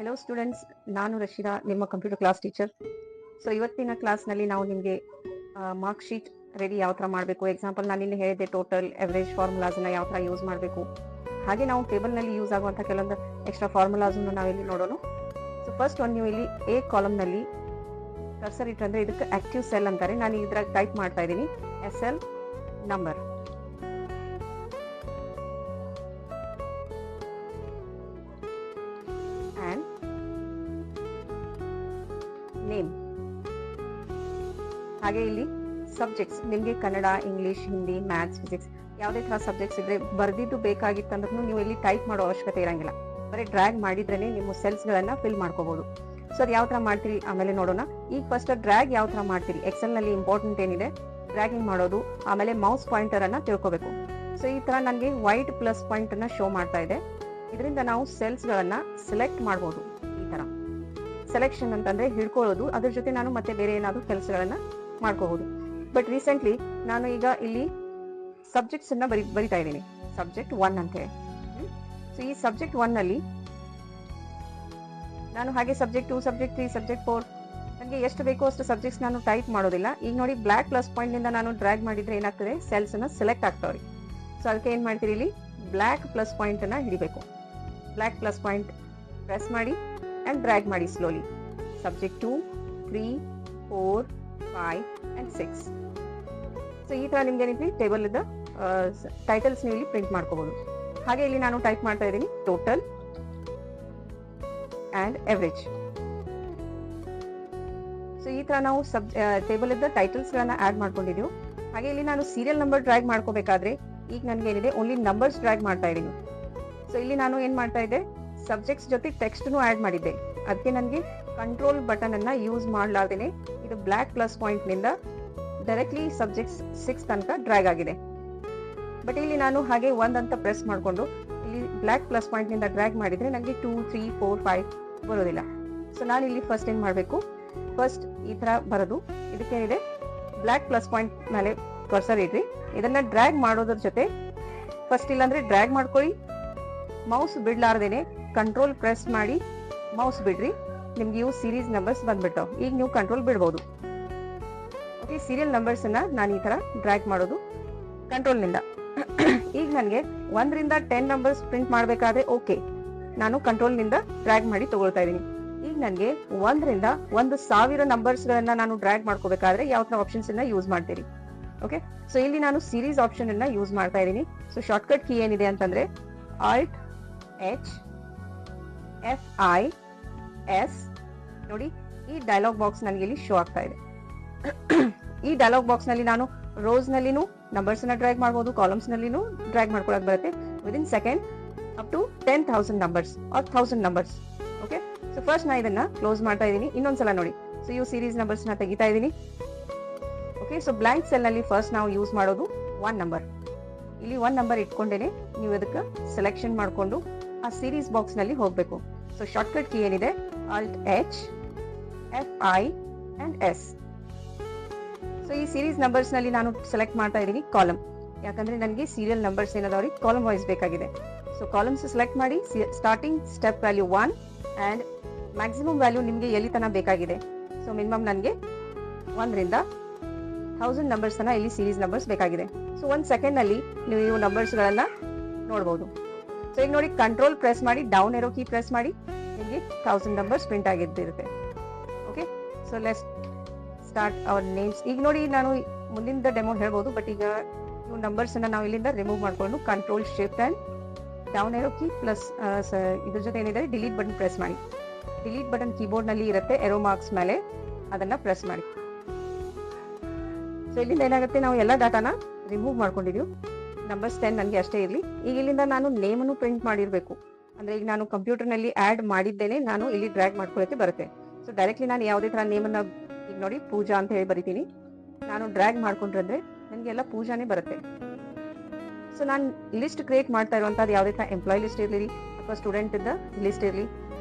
Hello students, ನಾನು ರಶೀದಾ, ನಿಮ್ಮ computer class teacher. So ಇವತ್ತಿನ ಕ್ಲಾಸ್ನಲ್ಲಿ ನಾವು ನಿಮಗೆ ಮಾರ್ಕ್ ಶೀಟ್ ರೆಡಿ ಯಾವ ಥರ ಮಾಡಬೇಕು, ಎಕ್ಸಾಂಪಲ್ ನಾನು ನಿನ್ನೆ ಹೇಳಿದ್ದೆ ಟೋಟಲ್ ಎವರೇಜ್ ಫಾರ್ಮುಲಾಸ್ನ ಯಾವ ಥರ ಯೂಸ್ ಮಾಡಬೇಕು, ಹಾಗೆ ನಾವು ಟೇಬಲ್ನಲ್ಲಿ ಯೂಸ್ ಆಗುವಂಥ ಕೆಲವೊಂದು ಎಕ್ಸ್ಟ್ರಾ ಫಾರ್ಮುಲಾಸನ್ನು ನಾವಿಲ್ಲಿ ನೋಡೋಣ. ಸೊ ಫಸ್ಟ್ ಒಂದು ನೀವು ಇಲ್ಲಿ ಎ ಕಾಲಮ್ನಲ್ಲಿ ಕರ್ಸರ್ ಇಟ್ಟಂದ್ರೆ ಇದಕ್ಕೆ ಆಕ್ಟಿವ್ ಸೆಲ್ ಅಂತಾರೆ. ನಾನು ಇದ್ರಾಗ ಟೈಪ್ ಮಾಡ್ತಾ ಇದ್ದೀನಿ SL ನಂಬರ್. ನೇಮ್. ಹಾಗೆ ಇಲ್ಲಿ ಸಬ್ಜೆಕ್ಟ್ಸ್, ನಿಮಗೆ Kannada, English, Hindi, maths, physics ಯಾವುದೇ ತರ ಸಬ್ಜೆಕ್ಟ್ಸ್ ಇದ್ರೆ ಬರ್ದಿದ್ದು ಬೇಕಾಗಿತ್ತಂದ್ರೂ ನೀವು ಇಲ್ಲಿ ಟೈಪ್ ಮಾಡೋ ಅವಶ್ಯಕತೆ ಇರಂಗಿಲ್ಲ. ಬರೀ ಡ್ರ್ಯಾಗ್ ಮಾಡಿದ್ರೇನೆ ನಿಮ್ಮ ಸೆಲ್ಸ್ ಗಳನ್ನ ಫಿಲ್ ಮಾಡ್ಕೋಬಹುದು. ಸೊ ಅದು ಯಾವ ತರ ಮಾಡ್ತೀರಿ ಆಮೇಲೆ ನೋಡೋಣ. ಈಗ ಫಸ್ಟ್ ಡ್ರ್ಯಾಗ್ ಯಾವ ತರ ಮಾಡ್ತೀರಿ, ಎಕ್ಸೆಲ್ ನಲ್ಲಿ ಇಂಪಾರ್ಟೆಂಟ್ ಏನಿದೆ ಡ್ರ್ಯಾಗಿಂಗ್ ಮಾಡೋದು, ಆಮೇಲೆ ಮೌಸ್ ಪಾಯಿಂಟರ್ ಅನ್ನ ತಿಳ್ಕೋಬೇಕು. ಸೊ ಈ ತರ ನನಗೆ ವೈಟ್ ಪ್ಲಸ್ ಪಾಯಿಂಟ್ ಅನ್ನ ಶೋ ಮಾಡ್ತಾ ಇದೆ. ಇದರಿಂದ ನಾವು ಸೆಲ್ಸ್ ಗಳನ್ನ ಸೆಲೆಕ್ಟ್ ಮಾಡಬಹುದು. ಈ ತರ ಸೆಲೆಕ್ಷನ್ ಅಂತಂದ್ರೆ ಹಿಡ್ಕೊಳ್ಳೋದು, ಅದ್ರ ಜೊತೆ ನಾನು ಮತ್ತೆ ಬೇರೆ ಏನಾದ್ರು ಕೆಲಸಗಳನ್ನ ಮಾಡ್ಕೋಬಹುದು. ಬಟ್ ರೀಸೆಂಟ್ಲಿ ನಾನು ಈಗ ಇಲ್ಲಿ ಸಬ್ಜೆಕ್ಟ್ಸ್ ಅನ್ನ ಬರಿತಾ ಇದ್ದೀನಿ, ಸಬ್ಜೆಕ್ಟ್ 1 ಅಂತ ಹೇಳಿ. ಸೊ ಈ ಸಬ್ಜೆಕ್ಟ್ 1 ನಲ್ಲಿ ನಾನು ಹಾಗೆ ಸಬ್ಜೆಕ್ಟ್ 2, ಸಬ್ಜೆಕ್ಟ್ 3, ಸಬ್ಜೆಕ್ಟ್ 4 ನನಗೆ ಎಷ್ಟು ಬೇಕೋ ಅಷ್ಟು ಸಬ್ಜೆಕ್ಟ್ಸ್ ನಾನು ಟೈಪ್ ಮಾಡೋದಿಲ್ಲ. ಈಗ ನೋಡಿ ಬ್ಲಾಕ್ ಪ್ಲಸ್ ಪಾಯಿಂಟ್ ನಿಂದ ನಾನು ಡ್ರ್ಯಾಗ್ ಮಾಡಿದ್ರೆ ಏನಾಗ್ತದೆ, ಸೆಲ್ಸ್ ಅನ್ನ ಸೆಲೆಕ್ಟ್ ಆಗ್ತಾವ್ರಿ. ಸೊ ಅದಕ್ಕೆ ಏನ್ ಮಾಡ್ತೀರಿ, ಇಲ್ಲಿ ಬ್ಲಾಕ್ ಪ್ಲಸ್ ಪಾಯಿಂಟ್ ಅನ್ನ ಹಿಡಿಬೇಕು. ಬ್ಲಾಕ್ ಪ್ಲಸ್ ಪಾಯಿಂಟ್ ಪ್ರೆಸ್ ಮಾಡಿ and drag ಮಾಡಿ slowly. Subject 2, 3, 4, 5 and 6. ಸೊ ಈ ತರ ನಿಮ್ಗೆ ಏನಿದೆ ಟೇಬಲ್ ಇದ್ದ ಟೈಟಲ್ಸ್ ನೀವು ಇಲ್ಲಿ ಪ್ರಿಂಟ್ ಮಾಡ್ಕೋಬಹುದು. ಹಾಗೆ ಇಲ್ಲಿ ನಾನು ಟೈಪ್ ಮಾಡ್ತಾ ಇದ್ದೀನಿ ಟೋಟಲ್ ಅಂಡ್ ಎವರೇಜ್. ಸೊ ಈ ತರ ನಾವು ಟೇಬಲ್ ಇದ್ದ ಟೈಟಲ್ಸ್ ಗಳನ್ನ ಆಡ್ ಮಾಡ್ಕೊಂಡಿದ್ದೀವಿ. ಹಾಗೆ ಇಲ್ಲಿ ನಾನು ಸೀರಿಯಲ್ ನಂಬರ್ ಡ್ರ್ಯಾಗ್ ಮಾಡ್ಕೋಬೇಕಾದ್ರೆ ಈಗ ನನ್ಗೆ ಏನಿದೆ ಓನ್ಲಿ ನಂಬರ್ಸ್ ಡ್ರ್ಯಾಗ್ ಮಾಡ್ತಾ ಇದ್ದೀನಿ. ಸೊ ಇಲ್ಲಿ ನಾನು ಏನ್ ಮಾಡ್ತಾ ಇದ್ದೆ, ಸಬ್ಜೆಕ್ಟ್ಸ್ ಜೊತೆ ಟೆಕ್ಸ್ಟ್ ಆಡ್ ಮಾಡಿದ್ದೆ. ಅದಕ್ಕೆ ನನಗೆ ಕಂಟ್ರೋಲ್ ಬಟನ್ ಅನ್ನ ಯೂಸ್ ಮಾಡಲಾರ್ದೇನೆ ಇದು ಬ್ಲಾಕ್ ಪ್ಲಸ್ ಪಾಯಿಂಟ್ ನಿಂದ ಡೈರೆಕ್ಟ್ಲಿ ಸಬ್ಜೆಕ್ಟ್ಸ್ 6 ತನಕ ಡ್ರ್ಯಾಗ್ ಆಗಿದೆ. ಬಟ್ ಇಲ್ಲಿ ನಾನು ಹಾಗೆ 1 ಅಂತ ಪ್ರೆಸ್ ಮಾಡಿಕೊಂಡು ಇಲ್ಲಿ ಬ್ಲಾಕ್ ಪ್ಲಸ್ ಪಾಯಿಂಟ್ ನಿಂದ ಡ್ರ್ಯಾಗ್ ಮಾಡಿದ್ರೆ ನನಗೆ 2, 3, 4, 5 ಬರೋದಿಲ್ಲ. ಸೊ ನಾನು ಇಲ್ಲಿ ಫಸ್ಟ್ ಏನ್ ಮಾಡಬೇಕು, ಫಸ್ಟ್ ಈ ತರ ಬರೋದು, ಇದಕ್ಕೇನಿದೆ ಬ್ಲಾಕ್ ಪ್ಲಸ್ ಪಾಯಿಂಟ್ ಮೇಲೆ ಕರ್ಸರ್ ಇಡ್ರಿ. ಇದನ್ನ ಡ್ರ್ಯಾಗ್ ಮಾಡೋದ್ರ ಜೊತೆ ಫಸ್ಟ್ ಇಲ್ಲಾಂದ್ರೆ ಡ್ರ್ಯಾಗ್ ಮಾಡ್ಕೊಳ್ಳಿ, ಮೌಸ್ ಬಿಡ್ಲಾರ್ದೇನೆ ಕಂಟ್ರೋಲ್ ಪ್ರೆಸ್ ಮಾಡಿ ಮೌಸ್ ಬಿಡ್ರಿ, ನಿಮ್ಗೆ ಇವು ಸೀರೀಸ್ ನಂಬರ್ಸ್ ಬಂದ್ಬಿಡ್ತಾವ್. ಈಗ ನೀವು ಕಂಟ್ರೋಲ್ ಬಿಡ್ಬೋದು. ಓಕೆ, ಸೀರಿಯಲ್ ನಂಬರ್ಸ್ ಅನ್ನ ನಾನು ಈ ತರ ಡ್ರ್ಯಾಗ್ ಮಾಡೋದು ಕಂಟ್ರೋಲ್ ನಿಂದ. ಈಗ ನನಗೆ 1 ರಿಂದ 10 ನಂಬರ್ಸ್ ಪ್ರಿಂಟ್ ಮಾಡ್ಬೇಕಾದ್ರೆ ಓಕೆ, ನಾನು ಕಂಟ್ರೋಲ್ ನಿಂದ ಡ್ರ್ಯಾಗ್ ಮಾಡಿ ತಗೊಳ್ತಾ ಇದೀನಿ. ಈಗ ನನಗೆ 1 ರಿಂದ 1000 ನಂಬರ್ಸ್ ಗಳನ್ನ ನಾನು ಡ್ರ್ಯಾಗ್ ಮಾಡ್ಕೋಬೇಕಾದ್ರೆ ಯಾವ ತರ ಆಪ್ಷನ್ಸ್ ಅನ್ನ ಯೂಸ್ ಮಾಡ್ತೀರಿ. ಓಕೆ, ಸೊ ಇಲ್ಲಿ ನಾನು ಸೀರೀಸ್ ಆಪ್ಷನ್ ಅನ್ನ ಯೂಸ್ ಮಾಡ್ತಾ ಇದೀನಿ. ಸೊ ಶಾರ್ಟ್ಕಟ್ ಕೀ ಏನಿದೆ ಅಂತಂದ್ರೆ Alt H FIS. ನೋಡಿ, ಈ ಡೈಲಾಗ್ ಬಾಕ್ಸ್ ನನಗೆ ಇಲ್ಲಿ ಶೋ ಆಗ್ತಾ ಇದೆ. ಈ ಡೈಲಾಗ್ ಬಾಕ್ಸ್ ನಲ್ಲಿ ನಾನು ರೋಸ್ ನಲ್ಲಿನೂ ನಂಬರ್ಸ್ ಅನ್ನ ಡ್ರ್ಯಾಗ್ ಮಾಡಬಹುದು, ಕಾಲಮ್ಸ್ ನಲ್ಲಿನೂ ಡ್ರ್ಯಾಗ್ ಮಾಡ್ಕೊಳಕ್ ಬರುತ್ತೆ within second up to 10,000 numbers or 1000 numbers. Okay, so first ನಾ ಇದನ್ನ ಕ್ಲೋಸ್ ಮಾಡ್ತಾ ಇದೀನಿ. ಇನ್ನೊಂದ್ಸಲ ನೋಡಿ, ಸೊ ಇವು ಸೀರೀಸ್ ನಂಬರ್ಸ್ ನ ತೆಗಿತಾ ಇದೀನಿ. ಓಕೆ, ಸೊ ಬ್ಲಾಂಕ್ ಸೆಲ್ ನಲ್ಲಿ ಫಸ್ಟ್ ನಾವು ಯೂಸ್ ಮಾಡೋದು 1 ನಂಬರ್. ಇಲ್ಲಿ 1 ನಂಬರ್ ಇಟ್ಕೊಂಡೇನೆ ನೀವು ಇದಕ್ಕೆ ಸೆಲೆಕ್ಷನ್ ಮಾಡ್ಕೊಂಡು ಆ ಸೀರೀಸ್ ಬಾಕ್ಸ್ ನಲ್ಲಿ ಹೋಗ್ಬೇಕು. ಸೊ ಶಾರ್ಟ್ಕಟ್ ಕೀ ಏನಿದೆ Alt H FI and S. So ಈ ಸೀರೀಸ್ ನಂಬರ್ಸ್ ನಲ್ಲಿ ನಾನು ಸೆಲೆಕ್ಟ್ ಮಾಡ್ತಾ ಇದೀನಿ ಕಾಲಮ್, ಯಾಕಂದ್ರೆ ನನಗೆ ಸೀರಿಯಲ್ ನಂಬರ್ಸ್ ಏನದಾವ್ರಿ ಕಾಲಮ್ ವೈಸ್ ಬೇಕಾಗಿದೆ. ಸೊ ಕಾಲಮ್ಸ್ ಸೆಲೆಕ್ಟ್ ಮಾಡಿ starting step value 1 and maximum value ನಿಮ್ಗೆ ಎಲ್ಲಿ ತನ ಬೇಕಾಗಿದೆ. ಸೊ ಮಿನಿಮಮ್ ನನಗೆ 1 ರಿಂದ 1000 ನಂಬರ್ಸ್ ಅನ್ನ ಇಲ್ಲಿ ಸೀರೀಸ್ ನಂಬರ್ಸ್ ಬೇಕಾಗಿದೆ. ಸೊ 1 ಸೆಕೆಂಡ್ ನಲ್ಲಿ ನೀವು ಇವು ನಂಬರ್ಸ್ ಗಳನ್ನ ನೋಡಬಹುದು. ಸೊ ಈಗ ನೋಡಿ, ಕಂಟ್ರೋಲ್ ಪ್ರೆಸ್ ಮಾಡಿ ಡೌನ್ ಏರೋ ಕೀ ಪ್ರೆಸ್ ಮಾಡಿ ನಿಮಗೆ 1000 ನಂಬರ್ಸ್ ಪ್ರಿಂಟ್ ಆಗಿರುತ್ತೆ. Okay, so let's start hour names. ಈಗ ನೋಡಿ, ನಾನು ಮುಂದಿನ ಡೆಮೋ ಹೇಳ್ಬೋದು, ಬಟ್ ಈಗ ಇವು ನಂಬರ್ಸ್ ಅನ್ನ ನಾವು ಇಲ್ಲಿಂದ ರಿಮೂವ್ ಮಾಡ್ಕೊಂಡು control shift and down arrow key plus ಇದ್ರ ಜೊತೆ ಏನಿದೆ ಡಿಲೀಟ್ ಬಟನ್ ಪ್ರೆಸ್ ಮಾಡಿ. ಡಿಲೀಟ್ ಬಟನ್ ಕೀಬೋರ್ಡ್ ನಲ್ಲಿ ಇರುತ್ತೆ, ಏರೋ ಮಾರ್ಕ್ಸ್ ಮೇಲೆ ಅದನ್ನ ಪ್ರೆಸ್ ಮಾಡಿ. ಸೊ ಇಲ್ಲಿಂದ ಏನಾಗುತ್ತೆ, ನಾವು ಎಲ್ಲ ಡಾಟಾನ ರಿಮೂವ್ ಮಾಡ್ಕೊಂಡಿದೀವಿ. ನಂಬರ್ಸ್ 10 ನನಗೆ ಅಷ್ಟೇ ಇರಲಿ. ಈಗ ಇಲ್ಲಿಂದ ನಾನು ನೇಮ್ ಅನ್ನು ಪ್ರಿಂಟ್ ಮಾಡಿರ್ಬೇಕು. ಅಂದ್ರೆ ಈಗ ನಾನು ಕಂಪ್ಯೂಟರ್ ನಲ್ಲಿ ಆಡ್ ಮಾಡಿದ್ದೇನೆ, ನಾನು ಇಲ್ಲಿ ಡ್ರ್ಯಾಗ್ ಮಾಡ್ಕೊಳ್ಳೋಕೆ ಬರುತ್ತೆ. ಸೊ ಡೈರೆಕ್ಟ್ಲಿ ನಾನು ಯಾವುದೇ ತರ ನೇಮ್ ಅನ್ನ, ಈಗ ನೋಡಿ ಪೂಜಾ ಅಂತ ಹೇಳಿ ಬರಿತೀನಿ, ನಾನು ಡ್ರ್ಯಾಗ್ ಮಾಡ್ಕೊಂಡ್ರೆ ನನಗೆಲ್ಲ ಪೂಜಾನೇ ಬರುತ್ತೆ. ಸೊ ನಾನು ಲಿಸ್ಟ್ ಕ್ರಿಯೇಟ್ ಮಾಡ್ತಾ ಇರುವಂತದ್ದು ಯಾವುದೇ ತರ ಎಂಪ್ಲಾಯ್ ಲಿಸ್ಟ್ ಇರಲಿ ಅಥವಾ ಸ್ಟೂಡೆಂಟ್ ಇದ್ದ ಲಿಸ್ಟ್ ಇರಲಿ,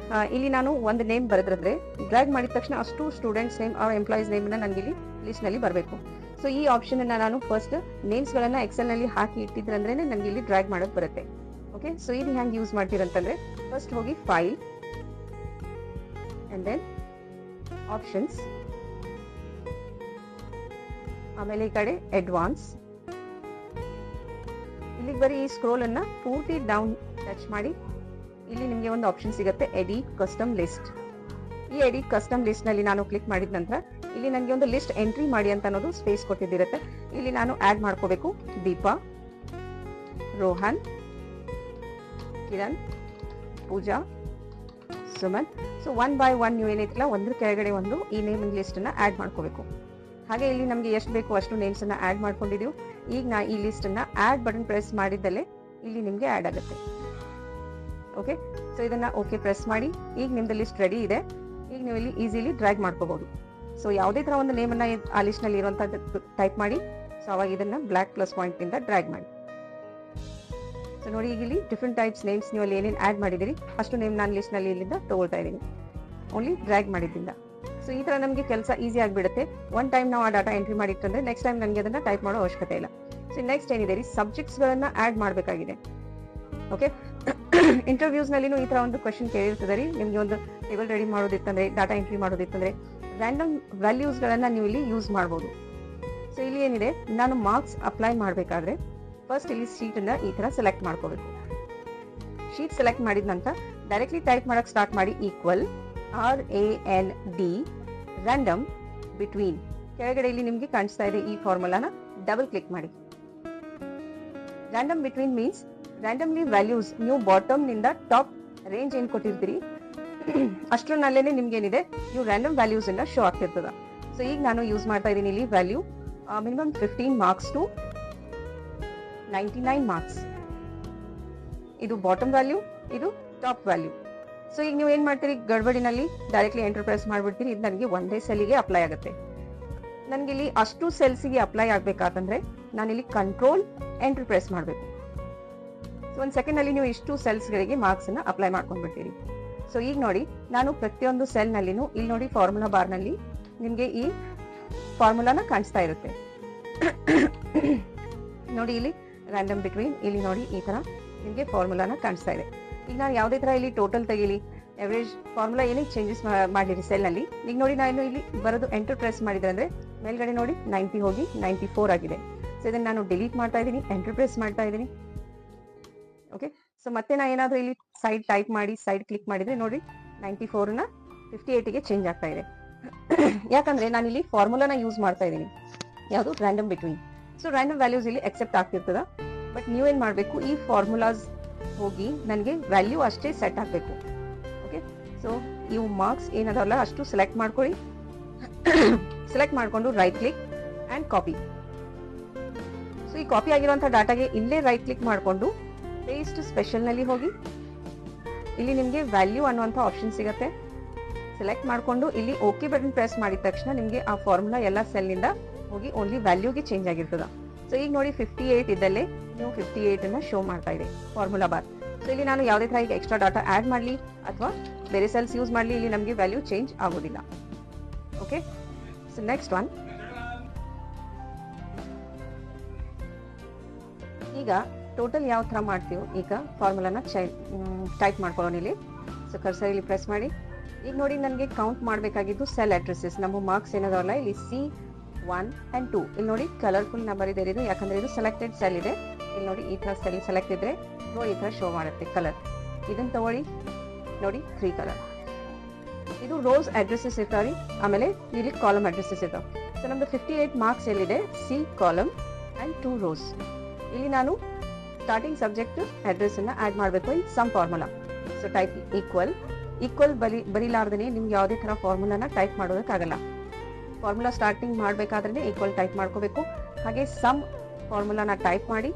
ಇಲ್ಲಿ ನಾನು ಒಂದು ನೇಮ್ ಬರೆದ್ರೆ ಡ್ರ್ಯಾಗ್ ಮಾಡಿದ ತಕ್ಷಣ ಅಷ್ಟು ಸ್ಟೂಡೆಂಟ್ಸ್ ನೇಮ್ ಅವ್ರ ಎಂಪ್ಲಾಯೀಸ್ ನೇಮ್ ನನಗೆ ಇಲ್ಲಿ ಲಿಸ್ಟ್ ನಲ್ಲಿ ಬರಬೇಕು. ಸೊ ಈ ಆಪ್ಷನ್ ಅನ್ನ ನಾನು ಫಸ್ಟ್ ನೇಮ್ಸ್ ಗಳನ್ನ ಎಕ್ಸೆಲ್ ನಲ್ಲಿ ಹಾಕಿ ಇಟ್ಟಿದ್ರಂದ್ರೆ ನನಗೆ ಇಲ್ಲಿ ಡ್ರ್ಯಾಗ್ ಮಾಡೋಕೆ ಬರುತ್ತೆ. ಓಕೆ, ಸೊ ಇದು ಹೆಂಗೆ ಯೂಸ್ ಮಾಡ್ತೀರಂತಂದ್ರೆ ಫಸ್ಟ್ ಹೋಗಿ ಫೈಲ್ ಅಂಡ್ ದೆನ್ ಆಪ್ಷನ್ಸ್, ಆಮೇಲೆ ಈ ಕಡೆ ಅಡ್ವಾನ್ಸ್. ಇಲ್ಲಿಗೆ ಬರೀ ಈ ಸ್ಕ್ರೋಲ್ ಅನ್ನ ಪೂರ್ತಿ ಡೌನ್ ಟಚ್ ಮಾಡಿ ಇಲ್ಲಿ ನಿಮಗೆ ಒಂದು ಆಪ್ಷನ್ ಸಿಗುತ್ತೆ, ಎಡಿಟ್ ಕಸ್ಟಮ್ ಲಿಸ್ಟ್. ಈ ಎಡಿಟ್ ಕಸ್ಟಮ್ ಲಿಸ್ಟ್ ನಲ್ಲಿ ನಾನು ಕ್ಲಿಕ್ ಮಾಡಿದ ನಂತರ ಇಲ್ಲಿ ನನಗೆ ಒಂದು ಲಿಸ್ಟ್ ಎಂಟ್ರಿ ಮಾಡಿ ಅಂತ ಅನ್ನೋದು ಸ್ಪೇಸ್ ಕೊಟ್ಟಿದ್ದಿರುತ್ತೆ. ಇಲ್ಲಿ ನಾನು ಆಡ್ ಮಾಡ್ಕೋಬೇಕು ದೀಪಾ, ರೋಹನ್, ಕಿರಣ್, ಪೂಜಾ, ಸುಮನ್. ಸೊ 1 by 1 ನೀವು ಏನೈತಿಲ್ಲ ಒಂದ್ರ ಕೆಳಗಡೆ ಒಂದು ಈ ನೇಮ್ ಲಿಸ್ಟ್ ಅನ್ನ ಆಡ್ ಮಾಡ್ಕೋಬೇಕು. ಹಾಗೆ ಇಲ್ಲಿ ನಮಗೆ ಎಷ್ಟು ಬೇಕು ಅಷ್ಟು ನೇಮ್ಸ್ ಅನ್ನ ಆಡ್ ಮಾಡ್ಕೊಂಡಿದೀವಿ. ಈಗ ನಾ ಈ ಲಿಸ್ಟ್ ಅನ್ನ ಆಡ್ ಬಟನ್ ಪ್ರೆಸ್ ಮಾಡಿದ್ದಲ್ಲೇ ಇಲ್ಲಿ ನಿಮ್ಗೆ ಆಡ್ ಆಗುತ್ತೆ. ಓಕೆ, ಸೊ ಇದನ್ನ ಓಕೆ ಪ್ರೆಸ್ ಮಾಡಿ. ಈಗ ನಿಮ್ದು ಲಿಸ್ಟ್ ರೆಡಿ ಇದೆ. ಈಗ ನೀವು ಇಲ್ಲಿ ಈಸಿಲಿ ಡ್ರ್ಯಾಗ್ ಮಾಡ್ಕೋಬಹುದು. ಸೊ ಯಾವುದೇ ತರ ಒಂದು ನೇಮ್ ಅನ್ನ ಆ ಲಿಸ್ಟ್ ನಲ್ಲಿ ಇರುವಂತದ್ದು ಟೈಪ್ ಮಾಡಿ. ಸೊ ಅವಾಗ ಇದನ್ನ ಬ್ಲಾಕ್ ಪ್ಲಸ್ ಪಾಯಿಂಟ್ ಇಂದ ಡ್ರ್ಯಾಗ್ ಮಾಡಿ. ಸೊ ನೋಡಿ, ಈಗ ಇಲ್ಲಿ ಡಿಫ್ರೆಂಟ್ ಟೈಪ್ಸ್ ನೇಮ್ಸ್ ನೀವು ಅಲ್ಲಿ ಏನೇನು ಆಡ್ ಮಾಡಿದಿರಿ ಅಷ್ಟು ನೇಮ್ ನಾನು ಲಿಸ್ಟ್ ನಲ್ಲಿ ಇಲ್ಲಿಂದ ತಗೊಳ್ತಾ ಇದ್ದೀನಿ, ಓನ್ಲಿ ಡ್ರ್ಯಾಗ್ ಮಾಡಿದ್ದಿಂದ. ಸೊ ಈ ತರ ನಮಗೆ ಕೆಲಸ ಈಸಿ ಆಗಿಬಿಡುತ್ತೆ. ಒನ್ ಟೈಮ್ ನಾವು ಆ ಡಾಟಾ ಎಂಟ್ರಿ ಮಾಡಿಟ್ಟಂದ್ರೆ ನೆಕ್ಸ್ಟ್ ಟೈಮ್ ನನಗೆ ಅದನ್ನ ಟೈಪ್ ಮಾಡೋ ಅವಶ್ಯಕತೆ ಇಲ್ಲ. ಸೊ ನೆಕ್ಸ್ಟ್ ಏನಿದೆ ರೀ, ಸಬ್ಜೆಕ್ಟ್ಸ್ ಗಳನ್ನ ಆಡ್ ಮಾಡಬೇಕಾಗಿದೆ. ಓಕೆ, ಇಂಟರ್ವ್ಯೂಸ್ ನಲ್ಲಿನೂ ಈ ತರ ಒಂದು ಕ್ವಶನ್ ಕೇಳಿರ್ತದೆ ರೀ. ನಿಮ್ಗೆ ಒಂದು ಟೇಬಲ್ ರೆಡಿ ಮಾಡೋದಿತ್ತಂದ್ರೆ, ಡಾಟಾ ಎಂಟ್ರಿ ಮಾಡೋದಿತ್ತಂದ್ರೆ ರ್ಯಾಂಡಮ್ ವ್ಯಾಲ್ಯೂಸ್ ಗಳನ್ನ ನೀವು ಇಲ್ಲಿ ಯೂಸ್ ಮಾಡಬಹುದು. ಸೊ ಇಲ್ಲಿ ಏನಿದೆ, ನಾನು ಮಾರ್ಕ್ಸ್ ಅಪ್ಲೈ ಮಾಡಬೇಕಾದ್ರೆ ಫಸ್ಟ್ ಇಲ್ಲಿ ಶೀಟ್ ಅನ್ನ ಈ ತರ ಸೆಲೆಕ್ಟ್ ಮಾಡ್ಕೋಬೇಕು. ಶೀಟ್ ಸೆಲೆಕ್ಟ್ ಮಾಡಿದ ನಂತರ ಡೈರೆಕ್ಟ್ಲಿ ಟೈಪ್ ಮಾಡಕ್ ಸ್ಟಾರ್ಟ್ ಮಾಡಿ. Equal RAND random between. ಕೆಳಗಡೆ ಇಲ್ಲಿ ನಿಮ್ಗೆ ಕಾಣಿಸ್ತಾ ಇದೆ ಈ ಫಾರ್ಮುಲಾನ ಡಬಲ್ ಕ್ಲಿಕ್ ಮಾಡಿ. Random between means randomly values ನೀವು ಬಾಟಮ್ ನಿಂದ ಟಾಪ್ ರೇಂಜ್ ಏನ್ ಕೊಟ್ಟಿರ್ತೀರಿ ಅಷ್ಟರಲ್ಲೇ ನಿಮ್ಗೆ ಏನಿದೆ ನೀವು ರ್ಯಾಂಡಮ್ ವ್ಯಾಲ್ಯೂಸ್ ಇಂದ ಶೋ ಆಗ್ತಿರ್ತದ. ಸೊ ಈಗ ನಾನು ಯೂಸ್ ಮಾಡ್ತಾ ಇದ್ದೀನಿ ಇಲ್ಲಿ value minimum 15 marks to 99 marks. ಇದು ಬಾಟಮ್ ವ್ಯಾಲ್ಯೂ, ಇದು ಟಾಪ್ ವ್ಯಾಲ್ಯೂ. ಸೊ ಈಗ ನೀವು ಏನ್ ಮಾಡ್ತೀರಿ, ಗಡ್ಬಡಿನಲ್ಲಿ ಡೈರೆಕ್ಟ್ಲಿ ಎಂಟರ್ ಪ್ರೆಸ್ ಮಾಡ್ಬಿಡ್ತೀರಿ. ಇದು ನನಗೆ ಒಂದೇ ಸೆಲ್ಗೆ ಅಪ್ಲೈ ಆಗುತ್ತೆ. ನನಗೆ ಇಲ್ಲಿ ಅಷ್ಟು ಸೆಲ್ಸ್ಗೆ ಅಪ್ಲೈ ಆಗ್ಬೇಕಾತಂದ್ರೆ ನಾನು ಇಲ್ಲಿ ಕಂಟ್ರೋಲ್ ಎಂಟರ್ ಪ್ರೆಸ್ ಮಾಡಬೇಕು. ಸೊ ಒಂದು ಸೆಕೆಂಡ್ ಅಲ್ಲಿ ನೀವು ಇಷ್ಟು ಸೆಲ್ಸ್ ಗಳಿಗೆ ಮಾರ್ಕ್ಸ್ ಅನ್ನ ಅಪ್ಲೈ ಮಾಡ್ಕೊಂಡ್ಬಿಡ್ತೀರಿ. ಸೊ ಈಗ ನೋಡಿ, ನಾನು ಪ್ರತಿಯೊಂದು ಸೆಲ್ ನಲ್ಲಿನೂ ಇಲ್ಲಿ ನೋಡಿ ಫಾರ್ಮುಲಾ ಬಾರ್ ನಲ್ಲಿ ನಿಮ್ಗೆ ಈ ಫಾರ್ಮುಲಾನ ಕಾಣಿಸ್ತಾ ಇರುತ್ತೆ. ನೋಡಿ ಇಲ್ಲಿ ರ್ಯಾಂಡಮ್ ಬಿಟ್ವೀನ್, ಇಲ್ಲಿ ನೋಡಿ ಈ ತರ ನಿಮ್ಗೆ ಫಾರ್ಮುಲಾನ ಕಾಣಿಸ್ತಾ ಇದೆ. ಈಗ ನಾನು ಯಾವುದೇ ತರ ಇಲ್ಲಿ ಟೋಟಲ್ ತೆಗಿಲಿ, ಎವರೇಜ್ ಫಾರ್ಮುಲಾ ಏನೇ ಚೇಂಜಸ್ ಮಾಡಿರಿ ಸೆಲ್ ನಲ್ಲಿ. ಈಗ ನೋಡಿ ನಾನು ಇಲ್ಲಿ ಬರೋದು ಎಂಟರ್ ಪ್ರೆಸ್ ಮಾಡಿದ್ರೆ ಅಂದ್ರೆ ಮೇಲ್ಗಡೆ ನೋಡಿ 90 ಹೋಗಿ 94 ಆಗಿದೆ. ಸೊ ಇದನ್ನ ನಾನು ಡಿಲೀಟ್ ಮಾಡ್ತಾ ಇದ್ದೀನಿ, ಎಂಟರ್ ಪ್ರೆಸ್ ಮಾಡ್ತಾ ಇದ್ದೀನಿ. ಓಕೆ, ಸೊ ಮತ್ತೆ ನಾ ಏನಾದ್ರೂ ಇಲ್ಲಿ ಸೈಡ್ ಟೈಪ್ ಮಾಡಿ ಸೈಡ್ ಕ್ಲಿಕ್ ಮಾಡಿದ್ರೆ ನೋಡಿ 94 ನ 58 ಗೆ ಚೇಂಜ್ ಆಗ್ತಾ ಇದೆ. ಯಾಕಂದ್ರೆ ನಾನು ಇಲ್ಲಿ ಫಾರ್ಮುಲಾನ ಯೂಸ್ ಮಾಡ್ತಾ ಇದ್ದೀನಿ, ಯಾವುದು random between. So random values ಇಲ್ಲಿ ಅಕ್ಸೆಪ್ಟ್ ಆಗ್ತಿರ್ತದ. ಬಟ್ ನೀವೇನ್ ಮಾಡ್ಬೇಕು, ಈ ಫಾರ್ಮುಲಾಸ್ ಹೋಗಿ ನನಗೆ ವ್ಯಾಲ್ಯೂ ಅಷ್ಟೇ ಸೆಟ್ ಆಗ್ಬೇಕು. ಓಕೆ, ಸೊ ಇವು ಮಾರ್ಕ್ಸ್ ಏನದಲ್ಲ ಅಷ್ಟು ಸೆಲೆಕ್ಟ್ ಮಾಡ್ಕೊಳ್ಳಿ. ಸೆಲೆಕ್ಟ್ ಮಾಡ್ಕೊಂಡು right click and copy. So ಈ ಕಾಪಿ ಆಗಿರುವಂತಹ ಡಾಟಾಗೆ ಇಲ್ಲೇ ರೈಟ್ ಕ್ಲಿಕ್ ಮಾಡ್ಕೊಂಡು ಪೇಸ್ಟ್ ಸ್ಪೆಷಲ್ ನಲ್ಲಿ ಹೋಗಿ ಇಲ್ಲಿ ನಿಮ್ಗೆ ವ್ಯಾಲ್ಯೂ ಅನ್ನುವಂತ ಆಪ್ಷನ್ ಸಿಗುತ್ತೆ. ಸೆಲೆಕ್ಟ್ ಮಾಡ್ಕೊಂಡು ಇಲ್ಲಿ ಓಕೆ ಬಟನ್ ಪ್ರೆಸ್ ಮಾಡಿದ ತಕ್ಷಣ ನಿಮ್ಗೆ ಆ ಫಾರ್ಮುಲಾ ಎಲ್ಲ ಸೆಲ್ ನಿಂದ ಹೋಗಿ ಓನ್ಲಿ ವ್ಯಾಲ್ಯೂಗೆ ಚೇಂಜ್ ಆಗಿರ್ತದ. ಸೊ ಈಗ ನೋಡಿ 58 ಇದ್ದಲ್ಲೇ ನೀವು 58 ಅನ್ನ ಶೋ ಮಾಡ್ತಾ ಇದೆ ಫಾರ್ಮುಲಾ ಬಾರ್. ಸೊ ಇಲ್ಲಿ ನಾನು ಯಾವುದೇ ತರ ಈಗ ಎಕ್ಸ್ಟ್ರಾ ಡಾಟಾ ಆಡ್ ಮಾಡ್ಲಿ ಅಥವಾ ಬೇರೆ ಸೆಲ್ಸ್ ಯೂಸ್ ಮಾಡ್ಲಿ, ಇಲ್ಲಿ ನಮಗೆ ವ್ಯಾಲ್ಯೂ ಚೇಂಜ್ ಆಗೋದಿಲ್ಲ. Okay, so next one. ಈಗ ಟೋಟಲ್ ಯಾವ ತರ ಮಾಡ್ತೀವೋ ಈಗ ಫಾರ್ಮುಲಾನ ಟೈಪ್ ಮಾಡ್ಕೊಳ್ಳೋಣ ಇಲ್ಲಿ. ಸೊ ಕರ್ಸರ್ ಇಲ್ಲಿ ಪ್ರೆಸ್ ಮಾಡಿ. ಈಗ ನೋಡಿ ನನಗೆ ಕೌಂಟ್ ಮಾಡಬೇಕಾಗಿದ್ದು ಸೆಲ್ ಅಡ್ರೆಸಸ್. ನಮ್ಮ ಮಾರ್ಕ್ಸ್ ಏನದಾವಲ್ಲ ಇಲ್ಲಿ C1 and 2 ಇಲ್ಲಿ ನೋಡಿ ಕಲರ್ಫುಲ್ ನಂಬರ್ ಇದೆ ಇದು, ಯಾಕಂದ್ರೆ ಇದು ಸೆಲೆಕ್ಟೆಡ್ ಸೆಲ್ ಇದೆ. ಇಲ್ಲಿ ನೋಡಿ ಈ ತರ ಸೆಲ್ ಸೆಲೆಕ್ಟ್ ಇದ್ರೆ ಈ ತರ ಶೋ ಮಾಡುತ್ತೆ ಕಲರ್. ಇದನ್ನ ತಗೊಳ್ಳಿ ನೋಡಿ 3 ಕಲರ್. ಇದು ರೋಸ್ ಅಡ್ರೆಸಸ್ ಇರ್ತಾವ್ರಿ, ಆಮೇಲೆ ಇಲ್ಲಿ ಕಾಲಮ್ ಅಡ್ರೆಸಸ್ ಇರ್ತಾವ. ಸೊ ನಮ್ದು 58 ಮಾರ್ಕ್ಸ್ ಎಲ್ಲಿದೆ C ಕಾಲಮ್ ಅಂಡ್ 2 ರೋಸ್. ಇಲ್ಲಿ ನಾನು ಸ್ಟಾರ್ಟಿಂಗ್ ಸಬ್ಜೆಕ್ಟ್ ಅಡ್ರೆಸ್ ಅನ್ನ ಆಡ್ ಮಾಡಬೇಕು in sum formula. So type equal ಬರೀಲಾರ್ದೇ ನಿಮ್ಗೆ ಯಾವುದೇ ತರ ಫಾರ್ಮುಲಾನ ಟೈಪ್ ಮಾಡೋದಕ್ಕಾಗಲ್ಲ. ಫಾರ್ಮುಲಾ ಸ್ಟಾರ್ಟಿಂಗ್ ಮಾಡಬೇಕಾದ್ರೆ ಈಕ್ವಲ್ ಟೈಪ್ ಮಾಡ್ಕೋಬೇಕು. ಹಾಗೆ ಸಮ್ ಫಾರ್ಮುಲಾನ ಟೈಪ್ ಮಾಡಿ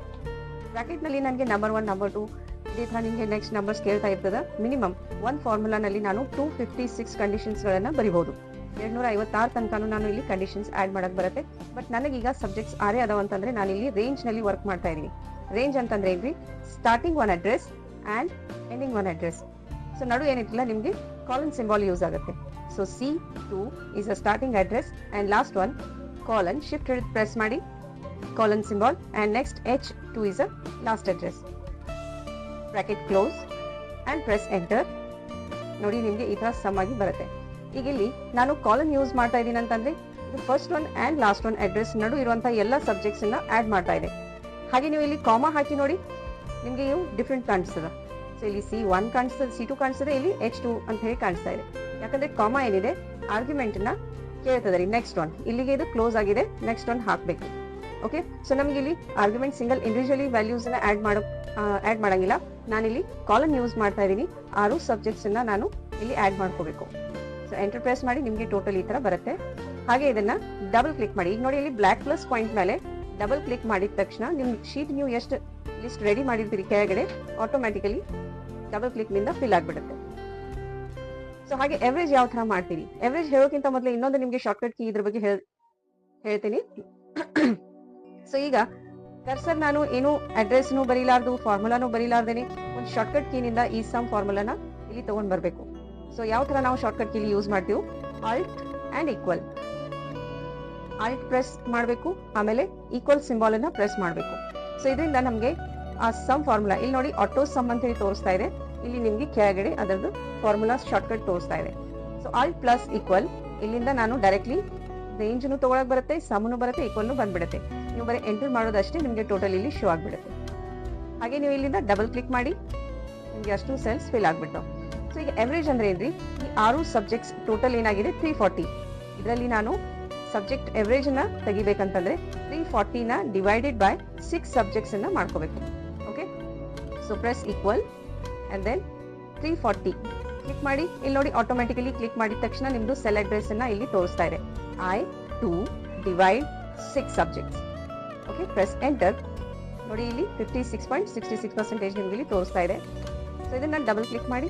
ಬ್ರಾಕೆಟ್ ನಲ್ಲಿ ನನಗೆ ನಂಬರ್ 1 ನಂಬರ್ 2 ಇದೇ ತರ ನಿಮಗೆ ನೆಕ್ಸ್ಟ್ ನಂಬರ್ಸ್ ಕೇಳ್ತಾ ಇರ್ತದ. ಮಿನಿಮಮ್ ಒಂದು ಫಾರ್ಮುಲಾನಲ್ಲಿ ನಾನು 256 ಕಂಡೀಷನ್ಸ್ ಗಳನ್ನ ಬರಿಬಹುದು. 256 ತನಕನೂ ನಾನು ಇಲ್ಲಿ ಕಂಡೀಷನ್ಸ್ ಆಡ್ ಮಾಡಕ್ ಬರುತ್ತೆ. ಬಟ್ ನನಗೀಗ ಸಬ್ಜೆಕ್ಟ್ಸ್ 6 ಅದಾವ ಅಂತಂದ್ರೆ ನಾನು ಇಲ್ಲಿ ರೇಂಜ್ ನಲ್ಲಿ ವರ್ಕ್ ಮಾಡ್ತಾ ಇದೀನಿ. ರೇಂಜ್ ಅಂತಂದ್ರೆ ಏನ್ರಿ, starting one address and ending one address. So ನಡು ಏನಿಲ್ಲ ನಿಮ್ಗೆ ಕಾಲನ್ ಸಿಂಬಾಲ್ ಯೂಸ್ ಆಗುತ್ತೆ. So C2 is a starting address and last one colon, shift press ಮಾಡಿ colon symbol and next H2 is a last address. Bracket close and press enter. ನೋಡಿ ನಿಮ್ಗೆ ಈ ತರ some ಆಗಿ ಬರುತ್ತೆ. ಈಗ ಇಲ್ಲಿ ನಾನು ಕಾಲಮ್ ಯೂಸ್ ಮಾಡ್ತಾ ಇದ್ದೀನಿ ಅಂತಂದ್ರೆ ಇದು first one and last one address ನಡು ಇರುವಂತಹ ಎಲ್ಲ ಸಬ್ಜೆಕ್ಟ್ಸ್ ಅನ್ನ ಆಡ್ ಮಾಡ್ತಾ ಇದೆ. ಹಾಗೆ ನೀವು ಇಲ್ಲಿ ಕಾಮಾ ಹಾಕಿ ನೋಡಿ, ನಿಮ್ಗೆ ಇವು ಡಿಫ್ರೆಂಟ್ ಕಾಣಿಸ್ತದ. ಸೊ ಇಲ್ಲಿ C1 ಕಾಣಿಸ್ತದೆ, C2 ಕಾಣಿಸ್ತದೆ, ಇಲ್ಲಿ H2 ಅಂತ ಹೇಳಿ ಕಾಣಿಸ್ತಾ ಇದೆ. ಯಾಕಂದ್ರೆ ಕಾಮಾ ಏನಿದೆ ಆರ್ಗ್ಯುಮೆಂಟ್ ನ ಕೇಳ್ತದೆ ರೀ. ನೆಕ್ಸ್ಟ್ ಒನ್ ಇಲ್ಲಿಗೆ ಇದು ಕ್ಲೋಸ್ ಆಗಿದೆ, ನೆಕ್ಸ್ಟ್ ಒನ್ ಹಾಕ್ಬೇಕು. ಓಕೆ, ಸೊ ನಮ್ಗೆ ಇಲ್ಲಿ ಆರ್ಗ್ಯುಮೆಂಟ್ ಸಿಂಗಲ್ ಇಂಡಿವಿಜುವಲಿ ವ್ಯಾಲ್ಯೂಸ್ ನ ಆಡ್ ಮಾಡಂಗಿಲ್ಲ. ನಾನಿಲ್ಲಿ ಕಾಲಮ್ ಯೂಸ್ ಮಾಡ್ತಾ ಇದ್ದೀನಿ. 6 ಸಬ್ಜೆಕ್ಟ್ಸ್ ಅನ್ನ ನಾನು ಇಲ್ಲಿ ಆಡ್ ಮಾಡ್ಕೋಬೇಕು. ಸೊ ಎಂಟರ್ ಪ್ರೆಸ್ ಮಾಡಿ ನಿಮ್ಗೆ ಟೋಟಲ್ ಈ ತರ ಬರುತ್ತೆ. ಹಾಗೆ ಇದನ್ನ ಡಬಲ್ ಕ್ಲಿಕ್ ಮಾಡಿ. ಈಗ ನೋಡಿ ಇಲ್ಲಿ ಬ್ಲಾಕ್ ಪ್ಲಸ್ ಪಾಯಿಂಟ್ ಮೇಲೆ ಡಬಲ್ ಕ್ಲಿಕ್ ಮಾಡಿದ ತಕ್ಷಣ ನಿಮ್ ಶೀಟ್ ನೀವು ಎಷ್ಟು ಲಿಸ್ಟ್ ರೆಡಿ ಮಾಡಿರ್ತೀರಿ ಕೆಳಗಡೆ ಆಟೋಮ್ಯಾಟಿಕಲಿ ಡಬಲ್ ಕ್ಲಿಕ್ ನಿಂದ ಫಿಲ್ ಆಗ್ಬಿಡುತ್ತೆ. ಸೊ ಹಾಗೆ ಎವರೇಜ್ ಯಾವ ತರ ಮಾಡ್ತೀರಿ, ಎವರೇಜ್ ಹೇಳೋಕ್ಕಿಂತ ಮೊದಲು ಇನ್ನೊಂದು ನಿಮ್ಗೆ ಶಾರ್ಟ್ಕಟ್ ಕೀ ಇದ್ರ ಬಗ್ಗೆ ಹೇಳ್ತೀನಿ. ಸೊ ಈಗ ಕರ್ಸರ್ ನಾನು ಏನು ಅಡ್ರೆಸ್ನು ಬರೀಲಾರ್ದು, ಫಾರ್ಮುಲಾನು ಬರೀಲಾರ್ದೇನೆ ಒಂದು ಶಾರ್ಟ್ಕಟ್ ಕೀನಿಂದ ಈ ಸಮ್ ಫಾರ್ಮುಲಾನ ಇಲ್ಲಿ ತಗೊಂಡ್ ಬರ್ಬೇಕು. ಸೊ ಯಾವ ತರ ನಾವು ಶಾರ್ಟ್ಕಟ್ ಕೀಲಿ ಯೂಸ್ ಮಾಡ್ತೀವಿ, alt and equal. Alt press ಮಾಡಬೇಕು, ಆಮೇಲೆ ಈಕ್ವಲ್ ಸಿಂಬಾಲ್ ಅನ್ನ ಪ್ರೆಸ್ ಮಾಡಬೇಕು. ಸೊ ಇದರಿಂದ ನಮ್ಗೆ ಆ ಸಮ್ ಫಾರ್ಮುಲಾ ಇಲ್ಲಿ ನೋಡಿ ಆಟೋ ಸಮ್ ಅಂತ ಹೇಳಿ ತೋರಿಸ್ತಾ ಇದೆ. ಇಲ್ಲಿ ನಿಮ್ಗೆ ಕೆಳಗಡೆ ಅದರದ್ದು ಫಾರ್ಮುಲಾ ಶಾರ್ಟ್ಕಟ್ ತೋರಿಸ್ತಾ ಇದೆ. ಸೊ ಆಲ್ಟ್ ಪ್ಲಸ್ ಈಕ್ವಲ್ ಇಲ್ಲಿಂದ ನಾನು ಡೈರೆಕ್ಟ್ಲಿ ರೇಂಜ್ನು ತಗೊಳಕ್ ಬರುತ್ತೆ, ಸಮ್ನು ಬರುತ್ತೆ, ಈಕ್ವಲ್ನು ಬಂದ್ಬಿಡುತ್ತೆ. ನೀವು ಬರೀ ಎಂಟರ್ ಮಾಡೋದಷ್ಟೇ ನಿಮ್ಗೆ ಟೋಟಲ್ ಇಲ್ಲಿ ಶೋ ಆಗ್ಬಿಡುತ್ತೆ. ಹಾಗೆ ನೀವು ಇಲ್ಲಿಂದ ಡಬಲ್ ಕ್ಲಿಕ್ ಮಾಡಿ ನಿಮ್ಗೆ ಅಷ್ಟು ಸೆಲ್ಸ್ ಫಿಲ್ ಆಗ್ಬಿಟ್ಟು. ಸೊ ಈಗ ಎವರೇಜ್ ಅಂದ್ರೆ ಏನ್ರಿ, ಈ 6 ಸಬ್ಜೆಕ್ಟ್ಸ್ ಟೋಟಲ್ ಏನಾಗಿದೆ 340. ಇದರಲ್ಲಿ ನಾನು ಸಬ್ಜೆಕ್ಟ್ ಎವರೇಜ್ ನ ತೆಗಿಬೇಕಂತಂದ್ರೆ 340 ನ ಡಿವೈಡೆಡ್ ಬೈ 6 ಸಬ್ಜೆಕ್ಟ್ಸ್ ಅನ್ನ ಮಾಡ್ಕೋಬೇಕು. Okay, so press equal and then 340 click ಮಾಡಿ. ಇಲ್ಲಿ ನೋಡಿ ಆಟೋಮ್ಯಾಟಿಕಲಿ ಕ್ಲಿಕ್ ಮಾಡಿದ ತಕ್ಷಣ ನಿಮ್ದು ಸೆಲ್ ಅಡ್ರೆಸ್ ಅನ್ನ ಇಲ್ಲಿ ತೋರಿಸ್ತಾ ಇದೆ. I2 divide 6 subjects. Okay, press enter. ನೋಡಿ ಇಲ್ಲಿ 56.66% ನಿಮ್ಗೆ ಇಲ್ಲಿ ತೋರಿಸ್ತಾ ಇದೆ. ಸೊ ಇದನ್ನ ಡಬಲ್ ಕ್ಲಿಕ್ ಮಾಡಿ.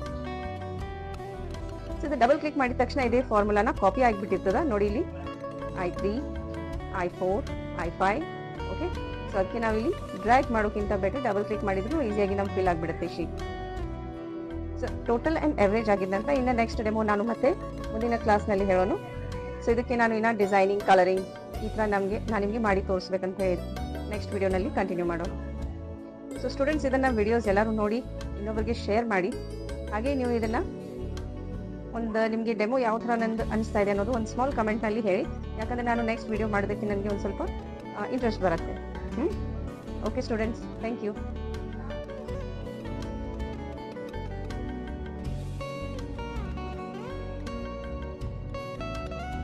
ಸೊ ಇದು ಡಬಲ್ ಕ್ಲಿಕ್ ಮಾಡಿದ ತಕ್ಷಣ ಇದೇ ಫಾರ್ಮುಲಾನ ಕಾಪಿ ಆಗಿಬಿಟ್ಟಿರ್ತದ. ನೋಡಿ ಇಲ್ಲಿ I3, I4, I5. Okay, so ಅದಕ್ಕೆ ನಾವಿಲ್ಲಿ ಡ್ರ್ಯಾಗ್ ಮಾಡೋಕ್ಕಿಂತ ಬೆಟರ್ ಡಬಲ್ ಕ್ಲಿಕ್ ಮಾಡಿದ್ರು ಈಸಿಯಾಗಿ ನಮ್ಗೆ ಫಿಲ್ ಆಗಿಬಿಡುತ್ತೆ sheet. So total and average ಆಗಿದ್ದಂತ ಇನ್ನು ನೆಕ್ಸ್ಟ್ ಡೆಮೋ ನಾನು ಮತ್ತೆ ಮುಂದಿನ ಕ್ಲಾಸ್ನಲ್ಲಿ ಹೇಳೋಣ. ಸೊ ಇದಕ್ಕೆ ನಾನು ಇನ್ನ ಡಿಸೈನಿಂಗ್, ಕಲರಿಂಗ್ ಈ ಥರ ನಾನು ನಿಮಗೆ ಮಾಡಿ ತೋರಿಸ್ಬೇಕಂತ ಹೇಳಿ ನೆಕ್ಸ್ಟ್ ವಿಡಿಯೋನಲ್ಲಿ ಕಂಟಿನ್ಯೂ ಮಾಡೋಣ. ಸೊ ಸ್ಟೂಡೆಂಟ್ಸ್ ಇದನ್ನ ವಿಡಿಯೋಸ್ ಎಲ್ಲರೂ ನೋಡಿ ಇನ್ನೊಬ್ಬರಿಗೆ ಶೇರ್ ಮಾಡಿ. ಹಾಗೆ ನೀವು ಇದನ್ನ ಒಂದು ನಿಮಗೆ ಡೆಮೋ ಯಾವ ಥರ ನಂದು ಅನಿಸ್ತಾ ಇದೆ ಅನ್ನೋದು ಒಂದು ಸ್ಮಾಲ್ ಕಮೆಂಟ್ನಲ್ಲಿ ಹೇಳಿ. ಯಾಕಂದರೆ ನಾನು ನೆಕ್ಸ್ಟ್ ವಿಡಿಯೋ ಮಾಡೋದಕ್ಕೆ ನನಗೆ ಒಂದು ಸ್ವಲ್ಪ ಇಂಟ್ರೆಸ್ಟ್ ಬರುತ್ತೆ. Okay students, thank you.